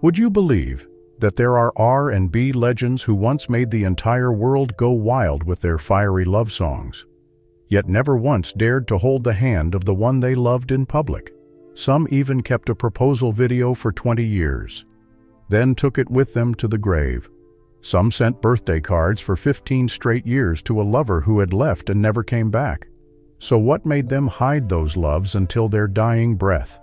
Would you believe that there are R&B legends who once made the entire world go wild with their fiery love songs, yet never once dared to hold the hand of the one they loved in public? Some even kept a proposal video for 20 years, then took it with them to the grave. Some sent birthday cards for 15 straight years to a lover who had left and never came back. So what made them hide those loves until their dying breath?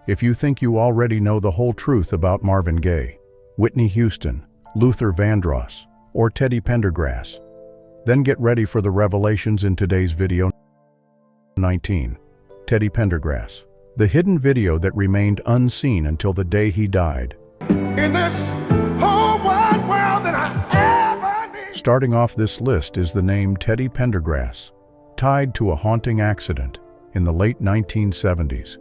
If you think you already know the whole truth about Marvin Gaye, Whitney Houston, Luther Vandross, or Teddy Pendergrass, then get ready for the revelations in today's video. 19. Teddy Pendergrass. The hidden video that remained unseen until the day he died. In this whole wide world that I ever need. Starting off this list is the name Teddy Pendergrass, tied to a haunting accident in the late 1970s.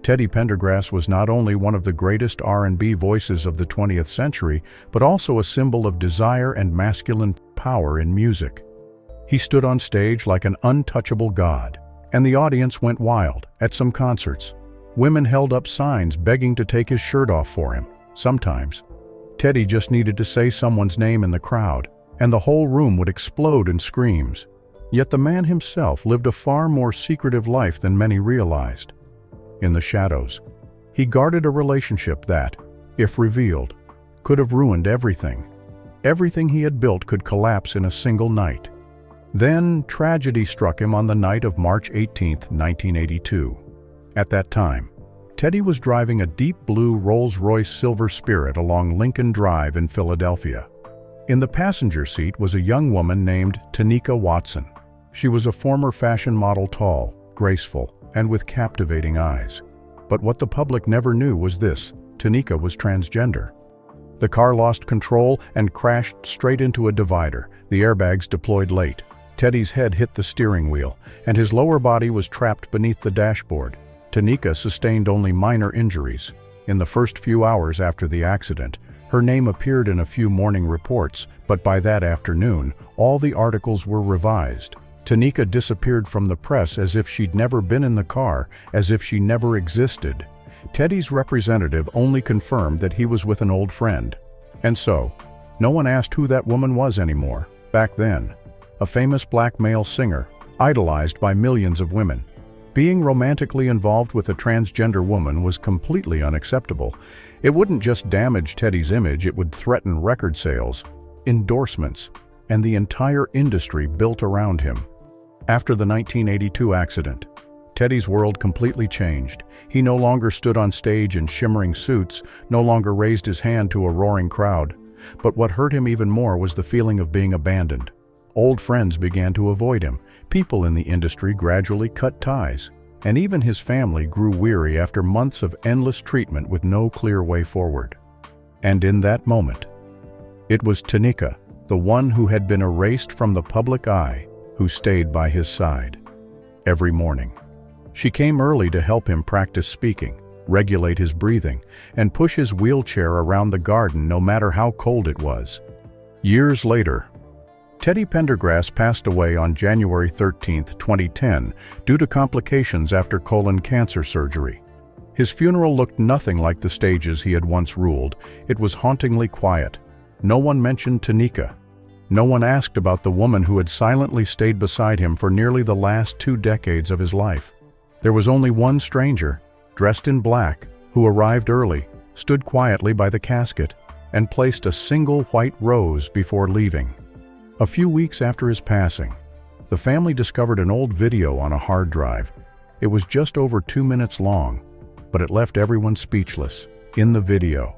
Teddy Pendergrass was not only one of the greatest R&B voices of the 20th century, but also a symbol of desire and masculine power in music. He stood on stage like an untouchable god, and the audience went wild. At some concerts, women held up signs begging to take his shirt off for him. Sometimes, Teddy just needed to say someone's name in the crowd, and the whole room would explode in screams. Yet the man himself lived a far more secretive life than many realized. In the shadows, he guarded a relationship that, if revealed, could have ruined everything. Everything he had built could collapse in a single night. Then tragedy struck him on the night of March 18, 1982. At that time, Teddy was driving a deep blue Rolls-Royce Silver Spirit along Lincoln Drive in Philadelphia. In the passenger seat was a young woman named Tanika Watson. She was a former fashion model, tall, graceful, and with captivating eyes. But what the public never knew was this: Tanika was transgender. The car lost control and crashed straight into a divider. The airbags deployed late. Teddy's head hit the steering wheel, and his lower body was trapped beneath the dashboard. Tanika sustained only minor injuries. In the first few hours after the accident, her name appeared in a few morning reports, but by that afternoon, all the articles were revised. Tanika disappeared from the press as if she'd never been in the car, as if she never existed. Teddy's representative only confirmed that he was with an old friend. And so, no one asked who that woman was anymore. Back then, a famous black male singer, idolized by millions of women. Being romantically involved with a transgender woman was completely unacceptable. It wouldn't just damage Teddy's image, it would threaten record sales, endorsements, and the entire industry built around him. After the 1982 accident, Teddy's world completely changed. He no longer stood on stage in shimmering suits, no longer raised his hand to a roaring crowd. But what hurt him even more was the feeling of being abandoned. Old friends began to avoid him. People in the industry gradually cut ties, and even his family grew weary after months of endless treatment with no clear way forward. And in that moment, it was Tanika, the one who had been erased from the public eye, who stayed by his side. Every morning, she came early to help him practice speaking, regulate his breathing, and push his wheelchair around the garden no matter how cold it was. Years later, Teddy Pendergrass passed away on January 13, 2010, due to complications after colon cancer surgery. His funeral looked nothing like the stages he had once ruled. It was hauntingly quiet. No one mentioned Tanika. No one asked about the woman who had silently stayed beside him for nearly the last 2 decades of his life. There was only one stranger, dressed in black, who arrived early, stood quietly by the casket, and placed a single white rose before leaving. A few weeks after his passing, the family discovered an old video on a hard drive. It was just over 2 minutes long, but it left everyone speechless. In the video,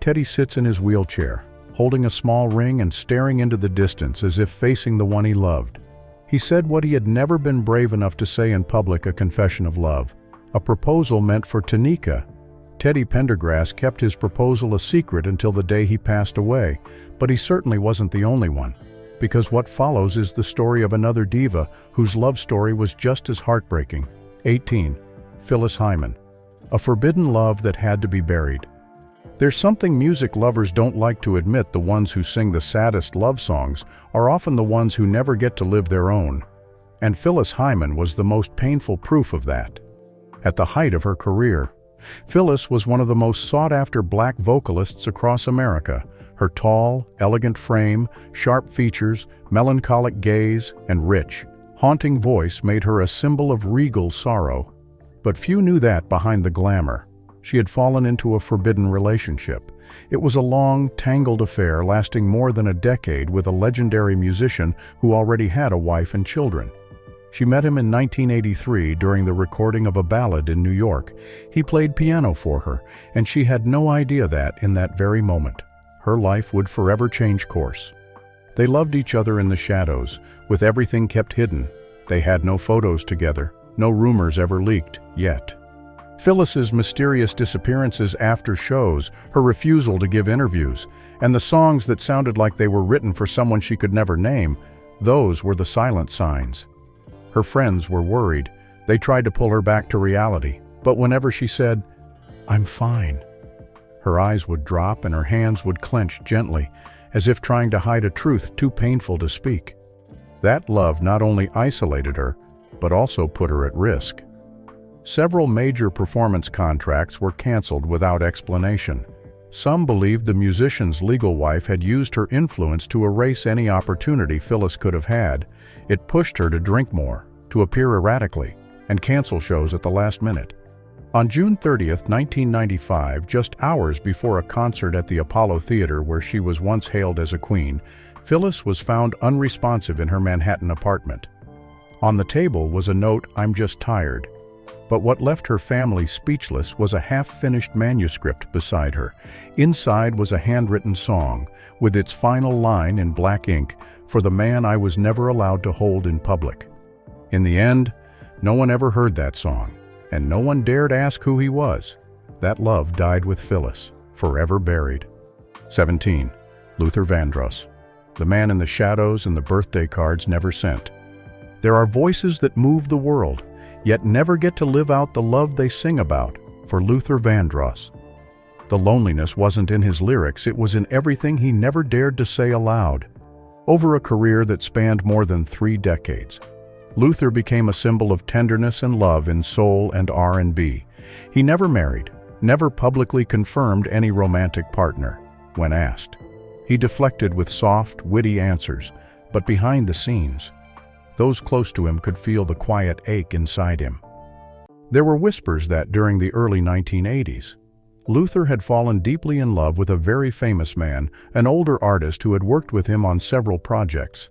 Teddy sits in his wheelchair, holding a small ring and staring into the distance as if facing the one he loved. He said what he had never been brave enough to say in public: a confession of love, a proposal meant for Tanika. Teddy Pendergrass kept his proposal a secret until the day he passed away, but he certainly wasn't the only one, because what follows is the story of another diva whose love story was just as heartbreaking. 18. Phyllis Hyman. A forbidden love that had to be buried. There's something music lovers don't like to admit: the ones who sing the saddest love songs are often the ones who never get to live their own. And Phyllis Hyman was the most painful proof of that. At the height of her career, Phyllis was one of the most sought-after black vocalists across America. Her tall, elegant frame, sharp features, melancholic gaze, and rich, haunting voice made her a symbol of regal sorrow. But few knew that behind the glamour, she had fallen into a forbidden relationship. It was a long, tangled affair lasting more than a decade with a legendary musician who already had a wife and children. She met him in 1983 during the recording of a ballad in New York. He played piano for her, and she had no idea that, in that very moment, her life would forever change course. They loved each other in the shadows, with everything kept hidden. They had no photos together, no rumors ever leaked, yet. Phyllis's mysterious disappearances after shows, her refusal to give interviews, and the songs that sounded like they were written for someone she could never name, those were the silent signs. Her friends were worried. They tried to pull her back to reality, but whenever she said, "I'm fine," her eyes would drop and her hands would clench gently, as if trying to hide a truth too painful to speak. That love not only isolated her, but also put her at risk. Several major performance contracts were canceled without explanation. Some believed the musician's legal wife had used her influence to erase any opportunity Phyllis could have had. It pushed her to drink more, to appear erratically, and cancel shows at the last minute. On June 30, 1995, just hours before a concert at the Apollo Theater where she was once hailed as a queen, Phyllis was found unresponsive in her Manhattan apartment. On the table was a note, "I'm just tired." But what left her family speechless was a half-finished manuscript beside her. Inside was a handwritten song, with its final line in black ink, "For the man I was never allowed to hold in public." In the end, no one ever heard that song, and no one dared ask who he was. That love died with Phyllis, forever buried. 17. Luther Vandross. The man in the shadows and the birthday cards never sent. There are voices that move the world, yet never get to live out the love they sing about. For Luther Vandross, the loneliness wasn't in his lyrics, it was in everything he never dared to say aloud. Over a career that spanned more than 3 decades, Luther became a symbol of tenderness and love in soul and R&B. He never married, never publicly confirmed any romantic partner. When asked, he deflected with soft, witty answers, but behind the scenes, those close to him could feel the quiet ache inside him. There were whispers that during the early 1980s, Luther had fallen deeply in love with a very famous man, an older artist who had worked with him on several projects.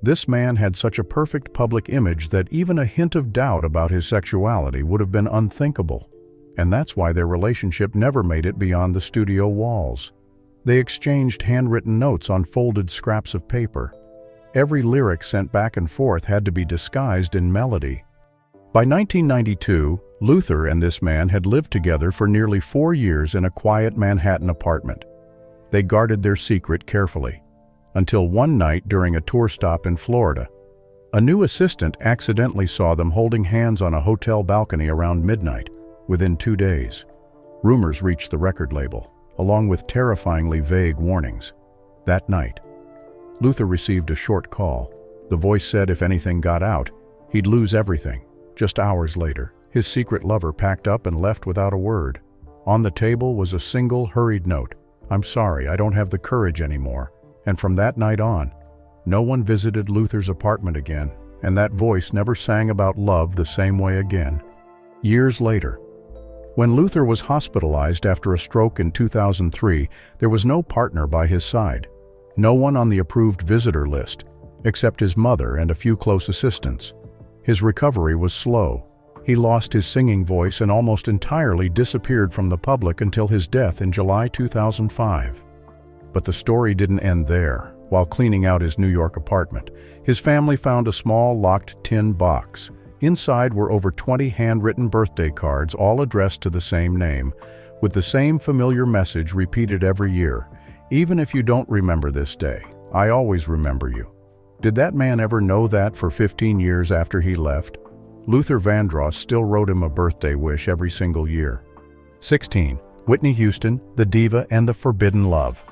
This man had such a perfect public image that even a hint of doubt about his sexuality would have been unthinkable. And that's why their relationship never made it beyond the studio walls. They exchanged handwritten notes on folded scraps of paper. Every lyric sent back and forth had to be disguised in melody. By 1992, Luther and this man had lived together for nearly 4 years in a quiet Manhattan apartment. They guarded their secret carefully, until one night during a tour stop in Florida. A new assistant accidentally saw them holding hands on a hotel balcony around midnight. Within 2 days, rumors reached the record label, along with terrifyingly vague warnings. That night, Luther received a short call. The voice said if anything got out, he'd lose everything. Just hours later, his secret lover packed up and left without a word. On the table was a single hurried note, "I'm sorry, I don't have the courage anymore." And from that night on, no one visited Luther's apartment again, and that voice never sang about love the same way again. Years later, when Luther was hospitalized after a stroke in 2003, there was no partner by his side. No one on the approved visitor list, except his mother and a few close assistants. His recovery was slow. He lost his singing voice and almost entirely disappeared from the public until his death in July 2005. But the story didn't end there. While cleaning out his New York apartment, his family found a small locked tin box. Inside were over 20 handwritten birthday cards, all addressed to the same name, with the same familiar message repeated every year. "Even if you don't remember this day, I always remember you." Did that man ever know that for 15 years after he left? Luther Vandross still wrote him a birthday wish every single year. 16. Whitney Houston, the diva and the forbidden love.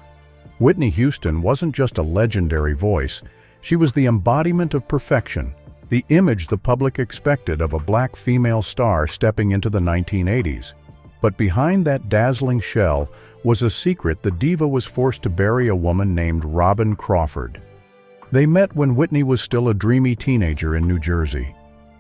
Whitney Houston wasn't just a legendary voice, she was the embodiment of perfection, the image the public expected of a black female star stepping into the 1980s. But behind that dazzling shell was a secret the diva was forced to bury: a woman named Robin Crawford. They met when Whitney was still a dreamy teenager in New Jersey.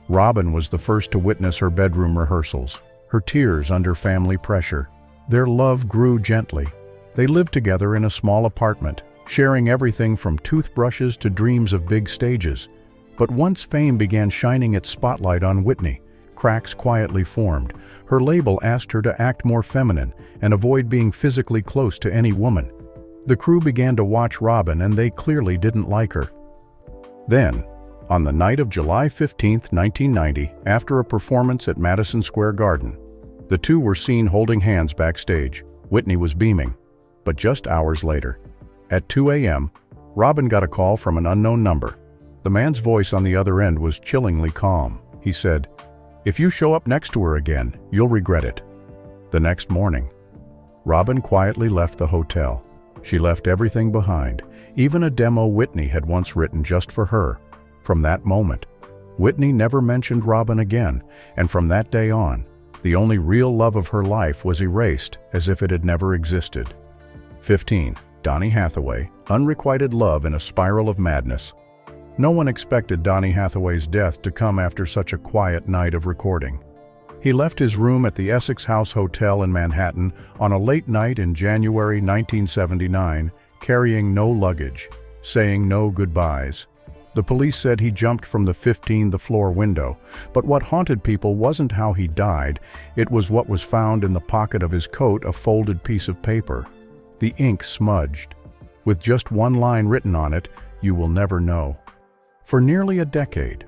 Robin was the first to witness her bedroom rehearsals, her tears under family pressure. Their love grew gently. They lived together in a small apartment, sharing everything from toothbrushes to dreams of big stages. But once fame began shining its spotlight on Whitney, cracks quietly formed. Her label asked her to act more feminine and avoid being physically close to any woman. The crew began to watch Robin, and they clearly didn't like her. Then, on the night of July 15, 1990, after a performance at Madison Square Garden, the two were seen holding hands backstage. Whitney was beaming. But just hours later, at 2 a.m., Robin got a call from an unknown number. The man's voice on the other end was chillingly calm. He said, "If you show up next to her again, you'll regret it." The next morning, Robin quietly left the hotel. She left everything behind, even a demo Whitney had once written just for her. From that moment, Whitney never mentioned Robin again, and from that day on, the only real love of her life was erased as if it had never existed. 15. Donny Hathaway, unrequited love in a spiral of madness. No one expected Donny Hathaway's death to come after such a quiet night of recording. He left his room at the Essex House Hotel in Manhattan on a late night in January 1979, carrying no luggage, saying no goodbyes. The police said he jumped from the 15th floor window, but what haunted people wasn't how he died, it was what was found in the pocket of his coat: a folded piece of paper. The ink smudged, with just one line written on it: "You will never know." For nearly a decade,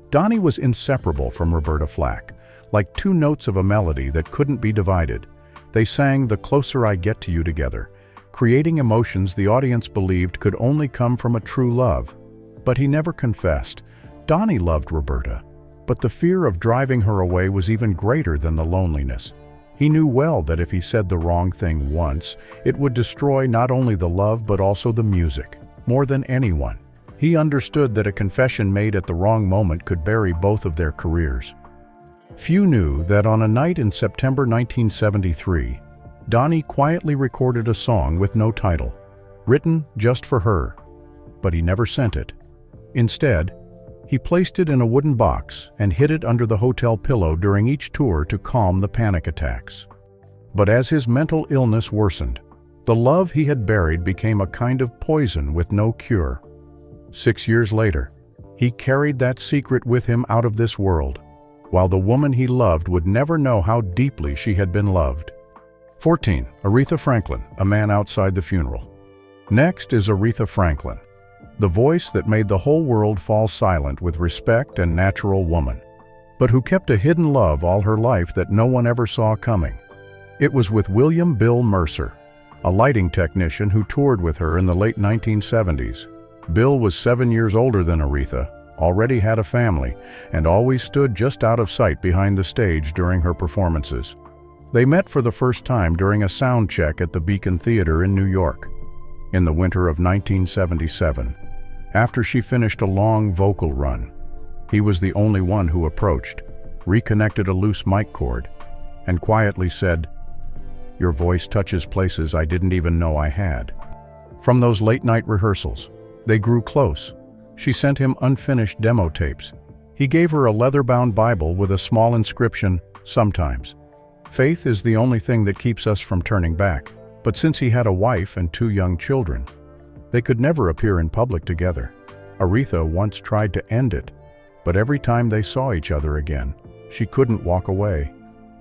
Donny was inseparable from Roberta Flack, like two notes of a melody that couldn't be divided. They sang "The Closer I Get to You" together, creating emotions the audience believed could only come from a true love. But he never confessed. Donny loved Roberta, but the fear of driving her away was even greater than the loneliness. He knew well that if he said the wrong thing once, it would destroy not only the love but also the music. More than anyone, he understood that a confession made at the wrong moment could bury both of their careers. Few knew that on a night in September 1973, Donny quietly recorded a song with no title, written just for her. But he never sent it. Instead, he placed it in a wooden box and hid it under the hotel pillow during each tour to calm the panic attacks. But as his mental illness worsened, the love he had buried became a kind of poison with no cure. 6 years later, he carried that secret with him out of this world, while the woman he loved would never know how deeply she had been loved. 14. Aretha Franklin, a man outside the funeral. Next is Aretha Franklin, the voice that made the whole world fall silent with respect and natural woman, but who kept a hidden love all her life that no one ever saw coming. It was with William Bill Mercer, a lighting technician who toured with her in the late 1970s. Bill was 7 years older than Aretha, already had a family, and always stood just out of sight behind the stage during her performances. They met for the first time during a sound check at the Beacon Theater in New York. In the winter of 1977, after she finished a long vocal run, he was the only one who approached, reconnected a loose mic cord, and quietly said, "Your voice touches places I didn't even know I had." From those late-night rehearsals, they grew close. She sent him unfinished demo tapes. He gave her a leather-bound Bible with a small inscription, "Sometimes. Faith is the only thing that keeps us from turning back." But since he had a wife and 2 young children, they could never appear in public together. Aretha once tried to end it, but every time they saw each other again, she couldn't walk away.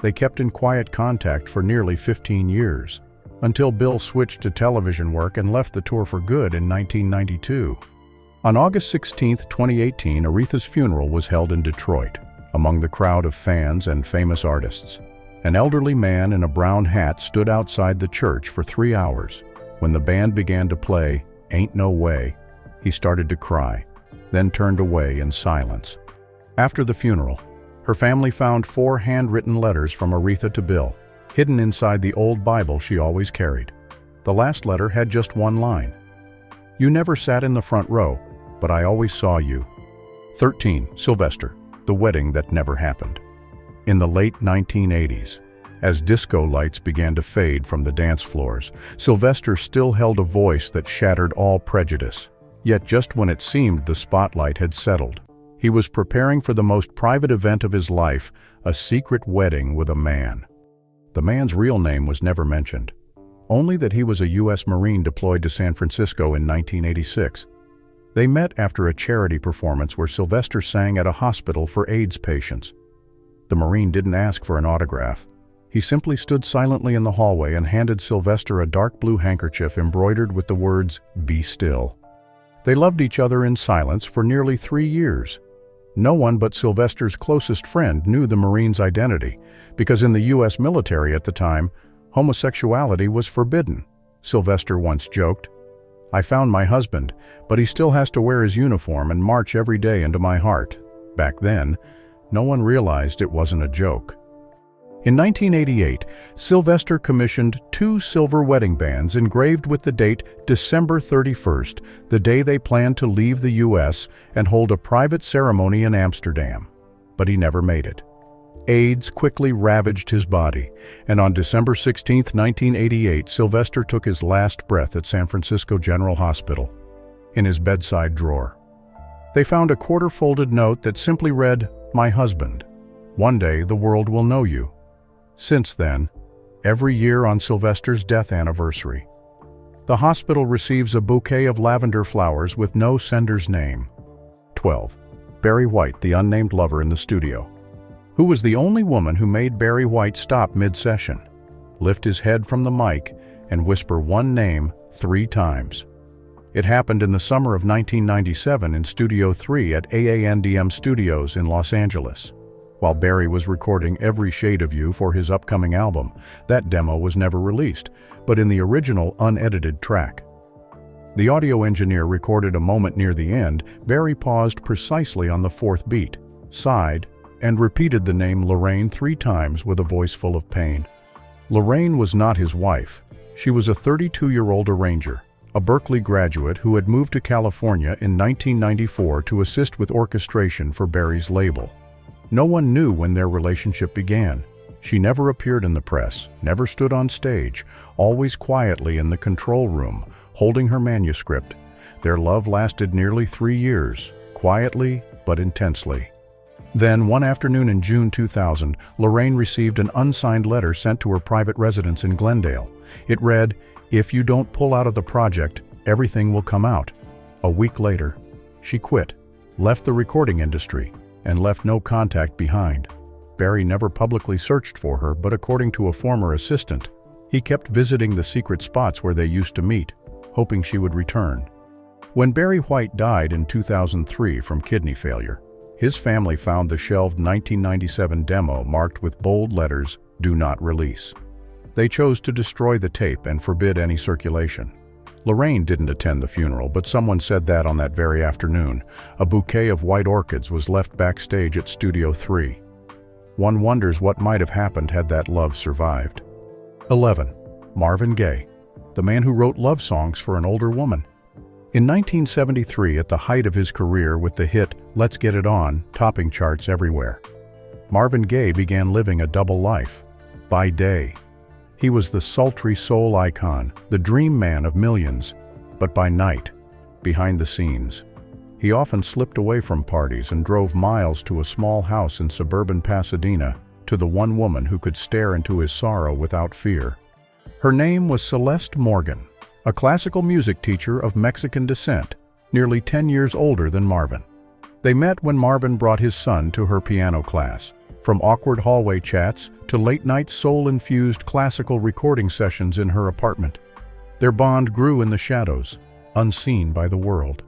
They kept in quiet contact for nearly 15 years, until Bill switched to television work and left the tour for good in 1992. On August 16, 2018, Aretha's funeral was held in Detroit, among the crowd of fans and famous artists. An elderly man in a brown hat stood outside the church for 3 hours. When the band began to play "Ain't No Way," he started to cry, then turned away in silence. After the funeral, her family found 4 handwritten letters from Aretha to Bill, hidden inside the old Bible she always carried. The last letter had just one line: "You never sat in the front row, but I always saw you." 13. Sylvester, the wedding that never happened. In the late 1980s, As disco lights began to fade from the dance floors, Sylvester still held a voice that shattered all prejudice. Yet just when it seemed the spotlight had settled, he was preparing for the most private event of his life, a secret wedding with a man. The man's real name was never mentioned, only that he was a U.S. Marine deployed to San Francisco in 1986. They met after a charity performance where Sylvester sang at a hospital for AIDS patients. The Marine didn't ask for an autograph. He simply stood silently in the hallway and handed Sylvester a dark blue handkerchief embroidered with the words, "Be still." They loved each other in silence for nearly 3 years. No one but Sylvester's closest friend knew the Marine's identity, because in the U.S. military at the time, homosexuality was forbidden. Sylvester once joked, "I found my husband, but he still has to wear his uniform and march every day into my heart." Back then, no one realized it wasn't a joke. In 1988, Sylvester commissioned 2 silver wedding bands engraved with the date December 31st, the day they planned to leave the U.S. and hold a private ceremony in Amsterdam. But he never made it. AIDS quickly ravaged his body, and on December 16, 1988, Sylvester took his last breath at San Francisco General Hospital. In his bedside drawer, they found a quarter-folded note that simply read, "My husband. One day the world will know you." Since then, every year on Sylvester's death anniversary, the hospital receives a bouquet of lavender flowers with no sender's name. 12. Barry White, the unnamed lover in the studio. Who was the only woman who made Barry White stop mid-session, lift his head from the mic, and whisper one name 3 times. It happened in the summer of 1997 in Studio 3 at AANDM Studios in Los Angeles. While Barry was recording Every Shade of You for his upcoming album, that demo was never released, but in the original unedited track. The audio engineer recorded a moment near the end. Barry paused precisely on the 4th beat, sighed, and repeated the name Lorraine 3 times with a voice full of pain. Lorraine was not his wife. She was a 32-year-old arranger, a Berkeley graduate who had moved to California in 1994 to assist with orchestration for Barry's label. No one knew when their relationship began. She never appeared in the press, never stood on stage, always quietly in the control room, holding her manuscript. Their love lasted nearly 3 years, quietly but intensely. Then, one afternoon in June 2000, Lorraine received an unsigned letter sent to her private residence in Glendale. It read, "If you don't pull out of the project, everything will come out." A week later, she quit, left the recording industry, and left no contact behind. Barry never publicly searched for her, but according to a former assistant, he kept visiting the secret spots where they used to meet, hoping she would return. When Barry White died in 2003 from kidney failure, his family found the shelved 1997 demo marked with bold letters, "Do not release." They chose to destroy the tape and forbid any circulation. Lorraine didn't attend the funeral, but someone said that on that very afternoon, a bouquet of white orchids was left backstage at Studio 3. One wonders what might have happened had that love survived. 11. Marvin Gaye, the man who wrote love songs for an older woman. In 1973, at the height of his career with the hit "Let's Get It On" topping charts everywhere, Marvin Gaye began living a double life. By day, he was the sultry soul icon, the dream man of millions. But by night, behind the scenes, he often slipped away from parties and drove miles to a small house in suburban Pasadena to the one woman who could stare into his sorrow without fear. Her name was Celeste Morgan, a classical music teacher of Mexican descent, nearly 10 years older than Marvin. They met when Marvin brought his son to her piano class. From awkward hallway chats to late-night soul-infused classical recording sessions in her apartment, their bond grew in the shadows, unseen by the world.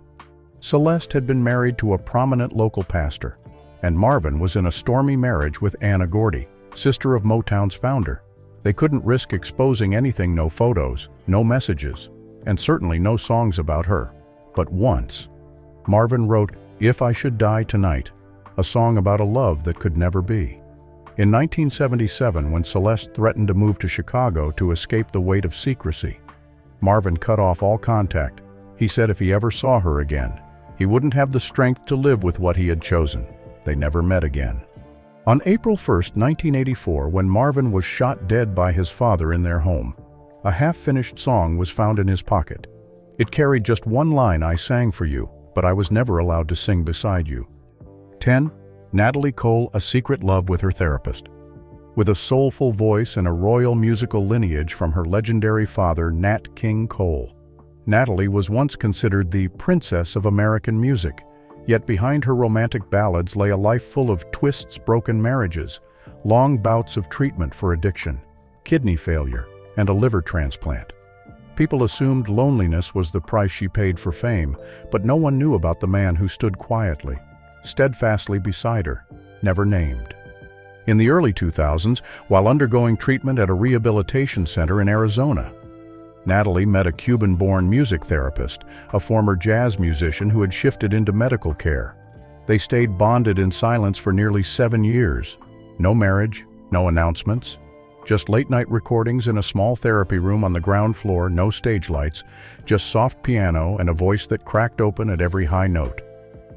Celeste had been married to a prominent local pastor, and Marvin was in a stormy marriage with Anna Gordy, sister of Motown's founder. They couldn't risk exposing anything, no photos, no messages, and certainly no songs about her. But once, Marvin wrote "If I Should Die Tonight," a song about a love that could never be. In 1977, when Celeste threatened to move to Chicago to escape the weight of secrecy, Marvin cut off all contact. He said if he ever saw her again, he wouldn't have the strength to live with what he had chosen. They never met again. On April 1, 1984, when Marvin was shot dead by his father in their home, a half-finished song was found in his pocket. It carried just one line: "I sang for you, but I was never allowed to sing beside you." 10. Natalie Cole, a secret love with her therapist. With a soulful voice and a royal musical lineage from her legendary father, Nat King Cole, Natalie was once considered the princess of American music. Yet behind her romantic ballads lay a life full of twists, broken marriages, long bouts of treatment for addiction, kidney failure, and a liver transplant. People assumed loneliness was the price she paid for fame, but no one knew about the man who stood quietly, steadfastly beside her, never named. In the early 2000s, while undergoing treatment at a rehabilitation center in Arizona, Natalie met a Cuban-born music therapist, a former jazz musician who had shifted into medical care. They stayed bonded in silence for nearly 7 years. No marriage, no announcements, just late-night recordings in a small therapy room on the ground floor, no stage lights, just soft piano and a voice that cracked open at every high note.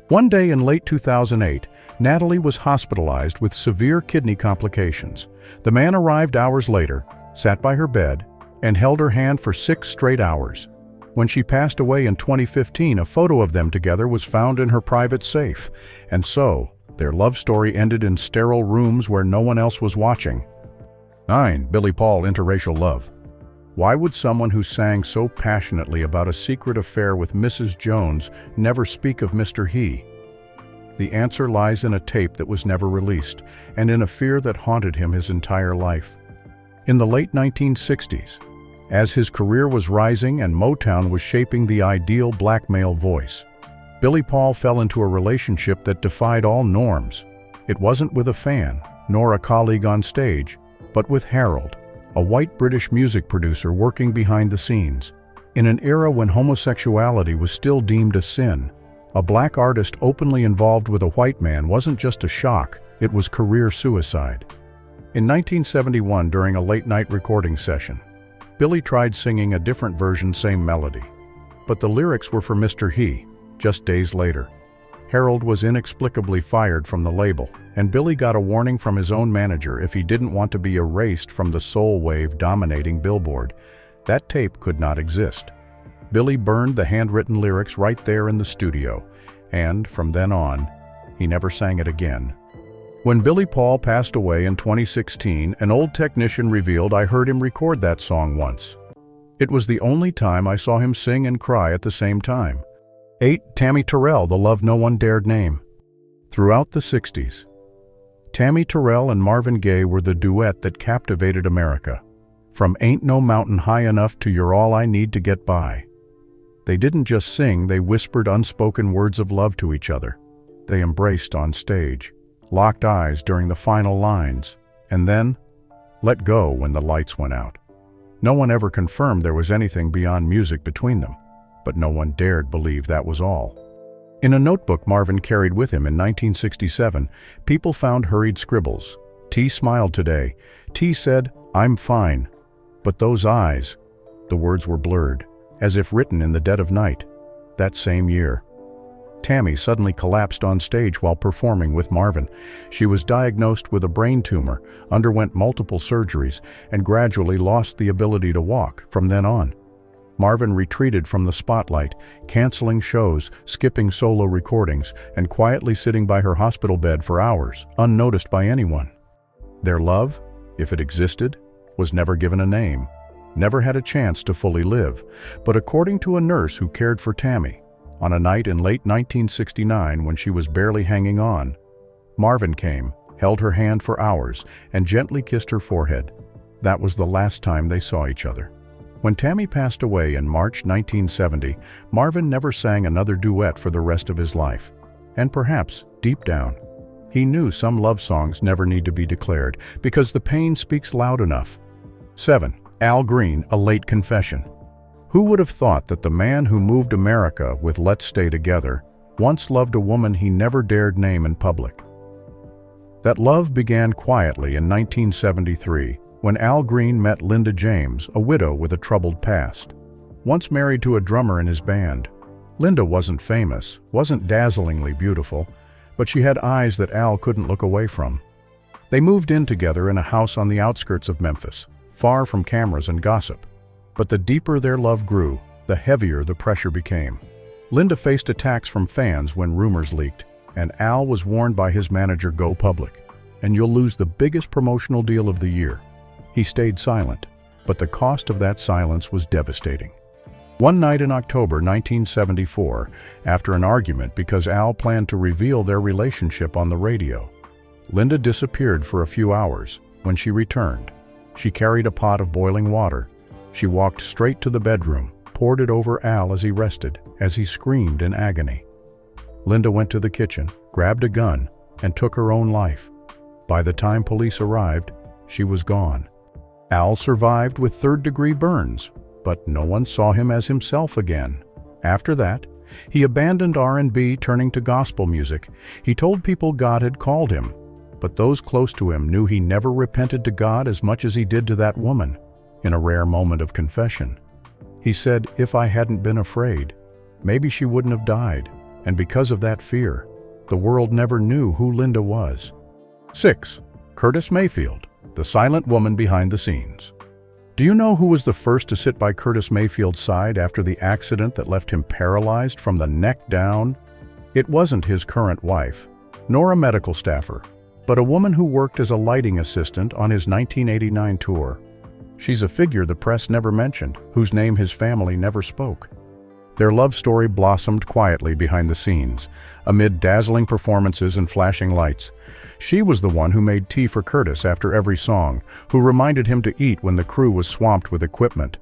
One day in late 2008, Natalie was hospitalized with severe kidney complications. The man arrived hours later, sat by her bed, and held her hand for 6 straight hours. When she passed away in 2015, a photo of them together was found in her private safe. And so, their love story ended in sterile rooms where no one else was watching. 9. Billy Paul, interracial love. Why would someone who sang so passionately about a secret affair with Mrs. Jones never speak of Mr. He? The answer lies in a tape that was never released, and in a fear that haunted him his entire life. In the late 1960s, as his career was rising and Motown was shaping the ideal black male voice, Billy Paul fell into a relationship that defied all norms. It wasn't with a fan, nor a colleague on stage, but with Harold, a white British music producer working behind the scenes. In an era when homosexuality was still deemed a sin, a black artist openly involved with a white man wasn't just a shock, it was career suicide. In 1971, during a late-night recording session, Billy tried singing a different version, same melody. But the lyrics were for Mr. He. Just days later, Harold was inexplicably fired from the label, and Billy got a warning from his own manager if he didn't want to be erased from the soul wave dominating Billboard. That tape could not exist. Billy burned the handwritten lyrics right there in the studio, and from then on, he never sang it again. When Billy Paul passed away in 2016, an old technician revealed, "I heard him record that song once. It was the only time I saw him sing and cry at the same time." 8. Tammy Terrell, the love no one dared name. Throughout the 60s, Tammy Terrell and Marvin Gaye were the duet that captivated America. From "Ain't No Mountain High Enough" to "You're All I Need to Get By." They didn't just sing, they whispered unspoken words of love to each other. They embraced on stage, locked eyes during the final lines, and then let go when the lights went out. No one ever confirmed there was anything beyond music between them, but no one dared believe that was all. In a notebook Marvin carried with him in 1967, people found hurried scribbles. "T smiled today. T said, 'I'm fine.' But those eyes," the words were blurred, as if written in the dead of night. That same year, Tammy suddenly collapsed on stage while performing with Marvin. She was diagnosed with a brain tumor, underwent multiple surgeries, and gradually lost the ability to walk from then on. Marvin retreated from the spotlight, canceling shows, skipping solo recordings, and quietly sitting by her hospital bed for hours, unnoticed by anyone. Their love, if it existed, was never given a name, never had a chance to fully live. But according to a nurse who cared for Tammy, on a night in late 1969 when she was barely hanging on, Marvin came, held her hand for hours, and gently kissed her forehead. That was the last time they saw each other. When Tammy passed away in March 1970, Marvin never sang another duet for the rest of his life. And perhaps, deep down, he knew some love songs never need to be declared because the pain speaks loud enough. 7. Al Green, a late confession. Who would have thought that the man who moved America with "Let's Stay Together" once loved a woman he never dared name in public? That love began quietly in 1973 when Al Green met Linda James, a widow with a troubled past. Once married to a drummer in his band, Linda wasn't famous, wasn't dazzlingly beautiful, but she had eyes that Al couldn't look away from. They moved in together in a house on the outskirts of Memphis, far from cameras and gossip. But the deeper their love grew, the heavier the pressure became. Linda faced attacks from fans when rumors leaked, and Al was warned by his manager, "Go public, and you'll lose the biggest promotional deal of the year." He stayed silent, but the cost of that silence was devastating. One night in October 1974, after an argument because Al planned to reveal their relationship on the radio, Linda disappeared for a few hours. When she returned, she carried a pot of boiling water. She walked straight to the bedroom, poured it over Al as he rested, as he screamed in agony. Linda went to the kitchen, grabbed a gun, and took her own life. By the time police arrived, she was gone. Al survived with third-degree burns, but no one saw him as himself again. After that, he abandoned R&B, turning to gospel music. He told people God had called him, but those close to him knew he never repented to God as much as he did to that woman. In a rare moment of confession, he said, "If I hadn't been afraid, maybe she wouldn't have died." And because of that fear, the world never knew who Linda was. 6. Curtis Mayfield, the silent woman behind the scenes. Do you know who was the first to sit by Curtis Mayfield's side after the accident that left him paralyzed from the neck down? It wasn't his current wife, nor a medical staffer, but a woman who worked as a lighting assistant on his 1989 tour. She's a figure the press never mentioned, whose name his family never spoke. Their love story blossomed quietly behind the scenes, amid dazzling performances and flashing lights. She was the one who made tea for Curtis after every song, who reminded him to eat when the crew was swamped with equipment.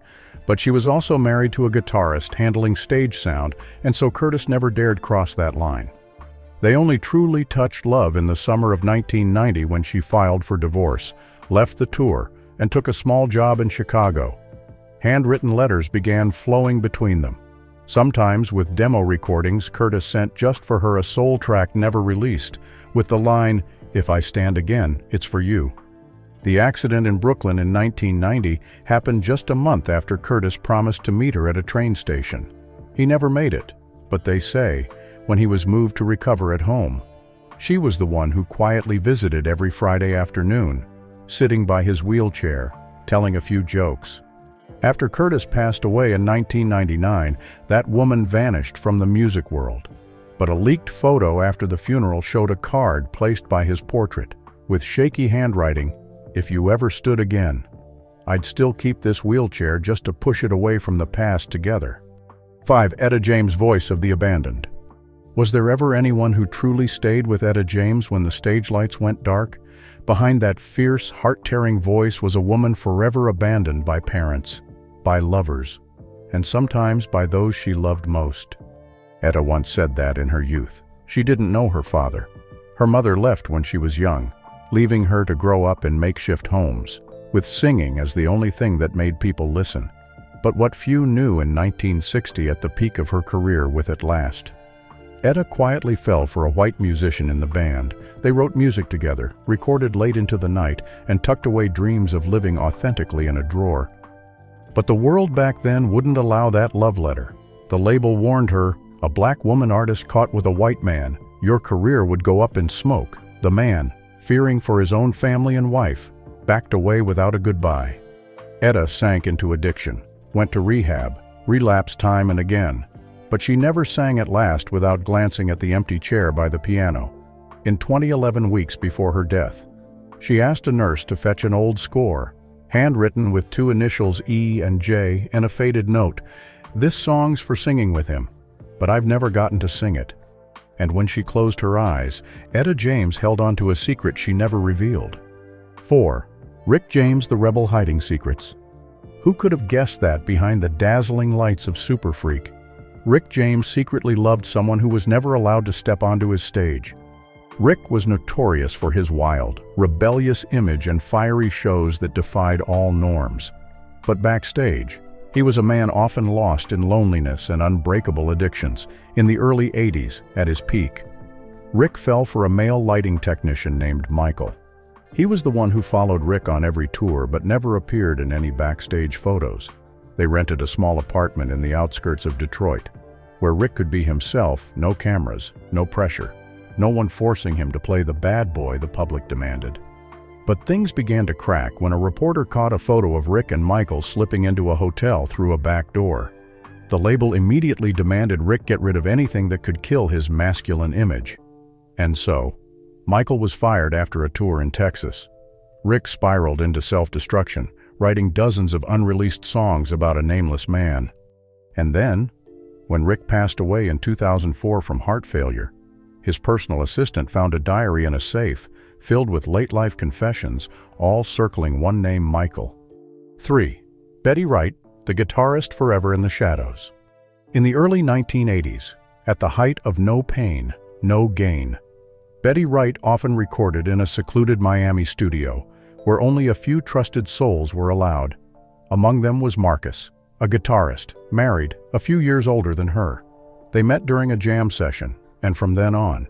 But she was also married to a guitarist handling stage sound, and so Curtis never dared cross that line. They only truly touched love in the summer of 1990 when she filed for divorce, left the tour, and took a small job in Chicago. Handwritten letters began flowing between them. Sometimes with demo recordings Curtis sent just for her, a soul track never released, with the line, "If I stand again, it's for you." The accident in Brooklyn in 1990 happened just a month after Curtis promised to meet her at a train station. He never made it, but they say, when he was moved to recover at home, she was the one who quietly visited every Friday afternoon, sitting by his wheelchair, telling a few jokes. After Curtis passed away in 1999, that woman vanished from the music world. But a leaked photo after the funeral showed a card placed by his portrait, with shaky handwriting, "If you ever stood again, I'd still keep this wheelchair just to push it away from the past together." 5. Etta James, voice of the abandoned. Was there ever anyone who truly stayed with Etta James when the stage lights went dark? Behind that fierce, heart-tearing voice was a woman forever abandoned by parents, by lovers, and sometimes by those she loved most. Etta once said that in her youth. She didn't know her father. Her mother left when she was young, leaving her to grow up in makeshift homes, with singing as the only thing that made people listen. But what few knew in 1960, at the peak of her career with At Last, Etta quietly fell for a white musician in the band. They wrote music together, recorded late into the night, and tucked away dreams of living authentically in a drawer. But the world back then wouldn't allow that love letter. The label warned her, "A black woman artist caught with a white man, your career would go up in smoke." The man, fearing for his own family and wife, backed away without a goodbye. Etta sank into addiction, went to rehab, relapsed time and again. But she never sang At Last without glancing at the empty chair by the piano. In 2011, weeks before her death, she asked a nurse to fetch an old score, handwritten with 2 initials, E and J, and a faded note. "This song's for singing with him, but I've never gotten to sing it." And when she closed her eyes, Etta James held on to a secret she never revealed. 4. Rick James, the rebel hiding secrets. Who could have guessed that behind the dazzling lights of Super Freak, Rick James secretly loved someone who was never allowed to step onto his stage? Rick was notorious for his wild, rebellious image and fiery shows that defied all norms. But backstage, he was a man often lost in loneliness and unbreakable addictions. In the early 80s, at his peak, Rick fell for a male lighting technician named Michael. He was the one who followed Rick on every tour but never appeared in any backstage photos. They rented a small apartment in the outskirts of Detroit, where Rick could be himself, no cameras, no pressure. No one forcing him to play the bad boy the public demanded. But things began to crack when a reporter caught a photo of Rick and Michael slipping into a hotel through a back door. The label immediately demanded Rick get rid of anything that could kill his masculine image. And so, Michael was fired after a tour in Texas. Rick spiraled into self-destruction, writing dozens of unreleased songs about a nameless man. And then, when Rick passed away in 2004 from heart failure, his personal assistant found a diary in a safe filled with late-life confessions, all circling one name: Michael. 3. Betty Wright, the guitarist forever in the shadows. In the early 1980s, at the height of No Pain, No Gain, Betty Wright often recorded in a secluded Miami studio where only a few trusted souls were allowed. Among them was Marcus, a guitarist, married, a few years older than her. They met during a jam session, and from then on,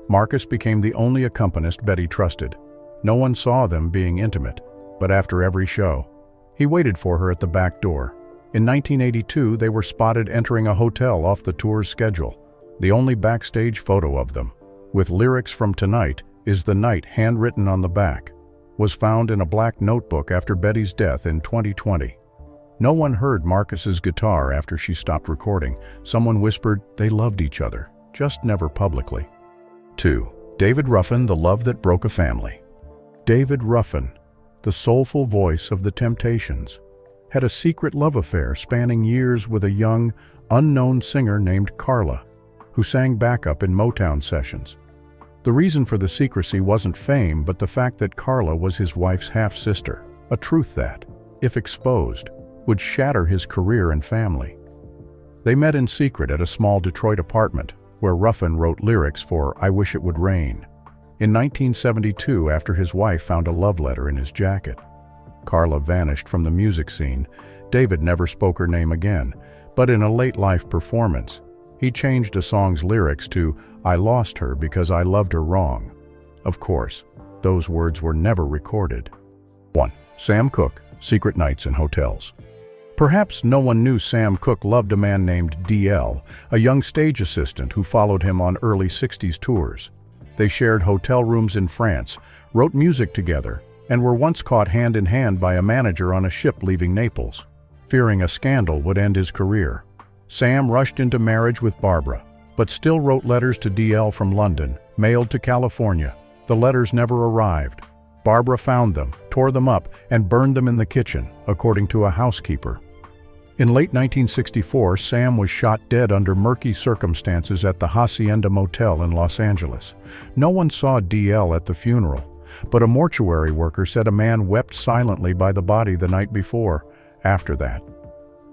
Marcus became the only accompanist Betty trusted. No one saw them being intimate, but after every show, he waited for her at the back door. In 1982, they were spotted entering a hotel off the tour's schedule. The only backstage photo of them, with lyrics from Tonight Is the Night handwritten on the back, was found in a black notebook after Betty's death in 2020. No one heard Marcus's guitar after she stopped recording. Someone whispered they loved each other, just never publicly. 2. David Ruffin, the love that broke a family. David Ruffin, the soulful voice of the Temptations, had a secret love affair spanning years with a young, unknown singer named Carla, who sang backup in Motown sessions. The reason for the secrecy wasn't fame, but the fact that Carla was his wife's half-sister, a truth that, if exposed, would shatter his career and family. They met in secret at a small Detroit apartment, where Ruffin wrote lyrics for I Wish It Would Rain. In 1972, after his wife found a love letter in his jacket, Carla vanished from the music scene. David never spoke her name again, but in a late-life performance, he changed a song's lyrics to I lost her because I loved her wrong. Of course, those words were never recorded. 1. Sam Cooke, Secret Nights in Hotels. Perhaps no one knew Sam Cooke loved a man named DL, a young stage assistant who followed him on early 60s tours. They shared hotel rooms in France, wrote music together, and were once caught hand in hand by a manager on a ship leaving Naples. Fearing a scandal would end his career, Sam rushed into marriage with Barbara, but still wrote letters to DL from London, mailed to California. The letters never arrived. Barbara found them, tore them up, and burned them in the kitchen, according to a housekeeper. In late 1964, Sam was shot dead under murky circumstances at the Hacienda Motel in Los Angeles. No one saw DL at the funeral, but a mortuary worker said a man wept silently by the body the night before. After that,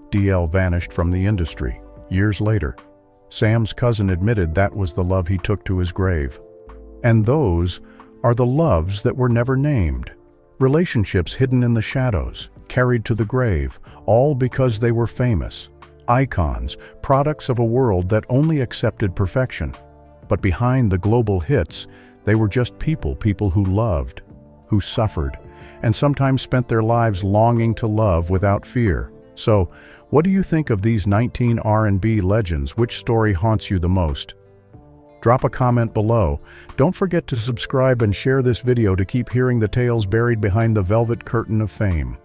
DL vanished from the industry. Years later, Sam's cousin admitted that was the love he took to his grave. And those are the loves that were never named. Relationships hidden in the shadows, carried to the grave, all because they were famous. Icons, products of a world that only accepted perfection. But behind the global hits, they were just people who loved, who suffered, and sometimes spent their lives longing to love without fear. So, what do you think of these 19 R&B legends? Which story haunts you the most? Drop a comment below. Don't forget to subscribe and share this video to keep hearing the tales buried behind the velvet curtain of fame.